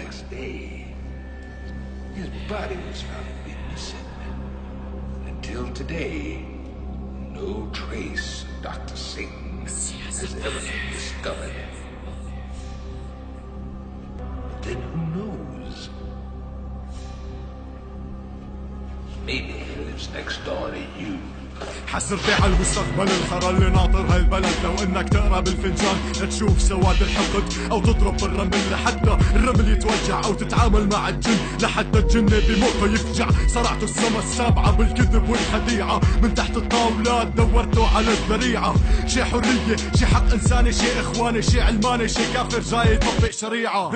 next day, his body was found to be missing. Until today, no trace of Dr. Satan has ever been discovered. But then who knows? Maybe he lives next door to you. حسر بيع المستقبل الخرا اللي ناطر هالبلد. لو انك تقرا بالفنجان تشوف سواد الحقد، او تضرب بالرمل لحتى الرمل يتوجع، او تتعامل مع الجن لحتى الجن بموته يفجع. صرعت السما السابعة بالكذب والخديعة، من تحت الطاولات دورتوا على الذريعة. شي حرية، شي حق انساني، شي اخواني، شي علماني، شي كافر جاي يطبق شريعة.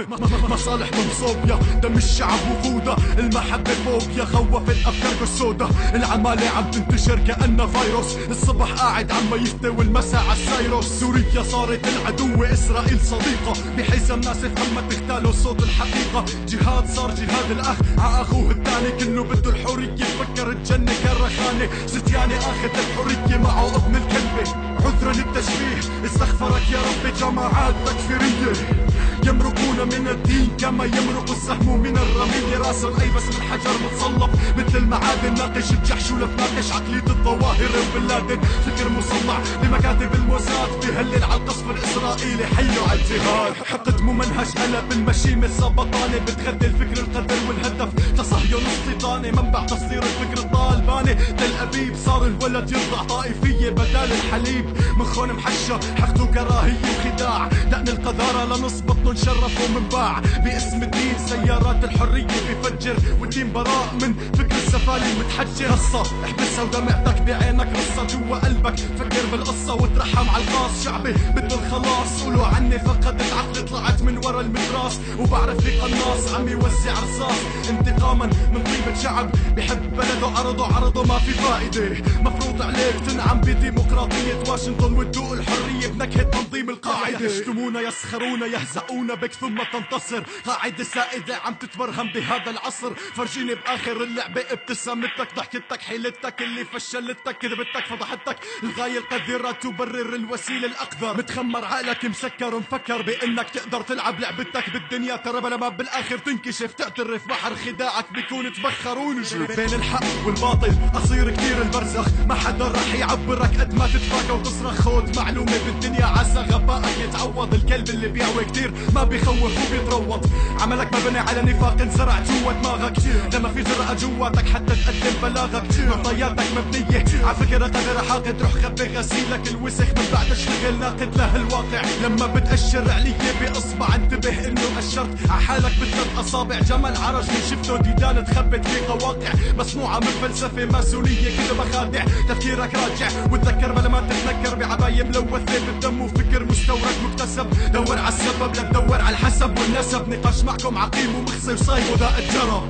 مصالح منصوبيا، دم الشعب وقودة، المحبة فوبيا، خوف الافكار السودا. العمالة عم تنتشر كأنها فيروس، الصبح قاعد عم يفتي والمساء عالسايروس. سوريا صارت العدو، اسرائيل صديقة، بحيث الناس فهمت تغتالوا صوت الحقيقة. جهاد صار جهاد الاخ ع اخوه الثاني، كله بده الحرية، فكر الجنة كالرخانة. ستياني اخذ الحرية معه ابن الكلبة. عذرا للتشبيه، استغفرك يا رب، جماعات تكفيرية يمرقون من الدين كما يمرق السهم من الرمية. راسم اي بس من حجر متصلب مثل المعادن، ناقش الجحشولة تناقش عقلية الظواهر بن لادن. فكر مصنع بمكاتب الموساد بهلل على القصف الاسرائيلي، حيوا على الجهاد. حقد ممنهج قلب المشيمة السبطانة، بتغذي الفكر القدر والهدف تصهين استيطاني، منبع تصدير الفكر الطالباني. تل ابيب صار الولد يرضع طائفية بدال الحليب، مخون محشى حقد وكراهية وخداع. دقن القذارة لنصبط نشرف ومنباع، باسم الدين سيارات الحرية بفجر، والدين براء من فكر السفالي المتحجر. قصة احبسها ودمعتك بعينك، رصة جوا قلبك، فكر بالقصة وترحم على القاص. شعبي بده الخلاص، قولوا عني فقدت عقلي، طلعت من ورا المدراس، وبعرف في قناص عم يوزع رصاص. انتقاما من طيبة شعب بحب بلده، عرضه ما في فائدة. مفروض عليك تنعم بديمقراطية واشنطن وتدوق الحرية بنكهة تنظيم القاعدة. يشتمونا يسخرونا يهزؤونا بك ثم تنتصر، قاعدة سائدة عم تتبرهم بهذا العصر. فرجيني باخر اللعبة ابتسامتك، ضحكتك، حيلتك اللي فشلتك، كذبتك، فضحتك. الغاية القذرة تبرر الوسيلة الاقذر. متخمر عقلك مسكر ومفكر بانك تقدر تلعب لعبتك بالدنيا، ترى بلا ما بالاخر تنكشف تعترف بحر خداعك بيكون تبخر ونجري. بين الحق والباطل قصير كتير البرزخ، ما حدا رح يعبرك قد ما تتفاكى وتصرخ. خود معلومة بالدنيا عسى غبائك يتعوض، الكلب اللي بيعوي كتير ما بيخوف وبيتروض. عملك مبني على نفاق انزرع جوا دماغك، لما في جرأة جواتك حتى تقدم بلاغك. معطياتك مبنية ع فكرة قدر حاقد، روح خبي غسيلك الوسخ من بعد اشتغل ناقد له الواقع. لما بتأشر علي بإصبع انتبه انه أشرت عحالك بثلاث أصابع. جمال عرج من شفته ديدان تخبت في قواقع، مصنوعة من فلسفة ماسونية كده مخادع. تفكيرك راجع وتذكر بلا ما تتنكر، بعباية ملوثة بالدم وفكر مستورد مكتسب. دور على السبب لا تدور على الحسب والنسب، نقاش معكم عقيم ومخصي وصايب وذا الجرى.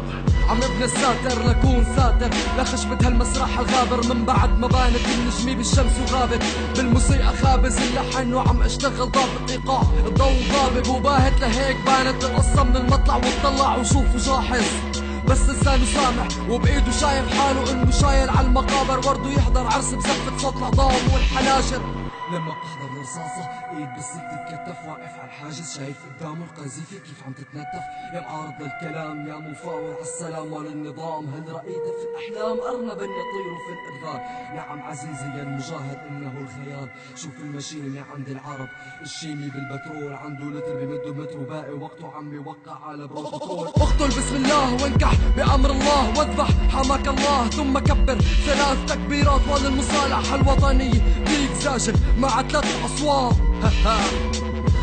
عم ابن الساتر لكون ساتر، لخشبة هالمسرح الغابر، من بعد ما بانت النجمي بالشمس وغابت. بالموسيقى خابز اللحن وعم اشتغل ضابط ايقاع، الضوء ضابب وباهت لهيك بانت القصة من المطلع وطلع وشوف وجاحظ. بس لسانه سامح وبايده شايف حاله انه شايل على المقابر، ورده يحضر عرس بزفة صوت العظام والحناجر. لما بتحضر الرصاصة ايد بالسك تتكتف، واقف على الحاجز شايف قدامه القذيفة كيف عم تتنتف. يا معارض للكلام يا مفاوض عالسلام وللنظام، هل رأيت في الأحلام أرنبا يطير في الإبغال؟ نعم عزيزي يا المجاهد إنه الخيال. شوف الماشين اللي عند العرب، الشيمي بالبترول عنده لتر بمده متر، وباقي وقته عم يوقع على بروتوكول. اقتل بسم الله وانكح بأمر الله، واذبح حماك الله ثم كبر 3 تكبيرات. وللمصالحة الوطنية ديك زاجر مع 3 أصوات.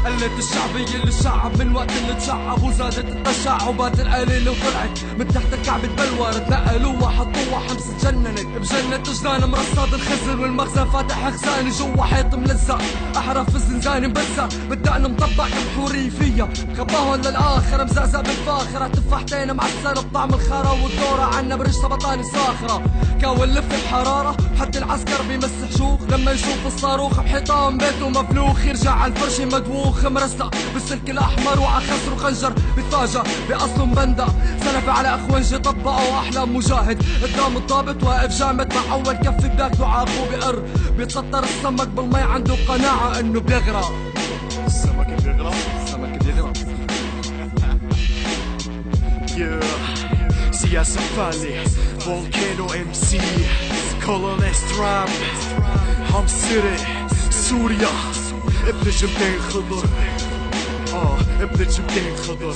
قلت الشعبية للشعب من وقت اللي تشعب، وزادت التشعبات القليلة وطلعت من تحت الكعب تبلورت. نقلوها حطوها حمص تجننت بجنة جدران مرصاد الخزن، والمخزن فاتح خزاني جوا حيط ملزق. احرف الزنزاني مبزق بالدقن مطبق كبحوري فيا، خباهن للآخر مزعزع بالفاخرة. تفاحتين معسل بطعم الخرا، والدورة عنا برج سبطاني صاخرة. كاول لف الحرارة حد العسكر بيمسح شوخ، لما يشوف الصاروخ بحيطان بيته مفلوخ. يرجع على الفرش مدووخ مرسق بالسلك الاحمر وعخسر خنجر، بيتفاجأ باصله مبندق. سلف على اخوانجي طبقوا احلام مجاهد، قدام الضابط واقف جامد مع اول كف بياكله عاقو بقر. بيتسطر السمك بالمي عنده قناعة انه بيغرق. السمك بيغرق. إلياس عفالي فولكانو ام سي كولونيست راب حم سيري سوريا ابن جمدين خضر ابن جمدين خضر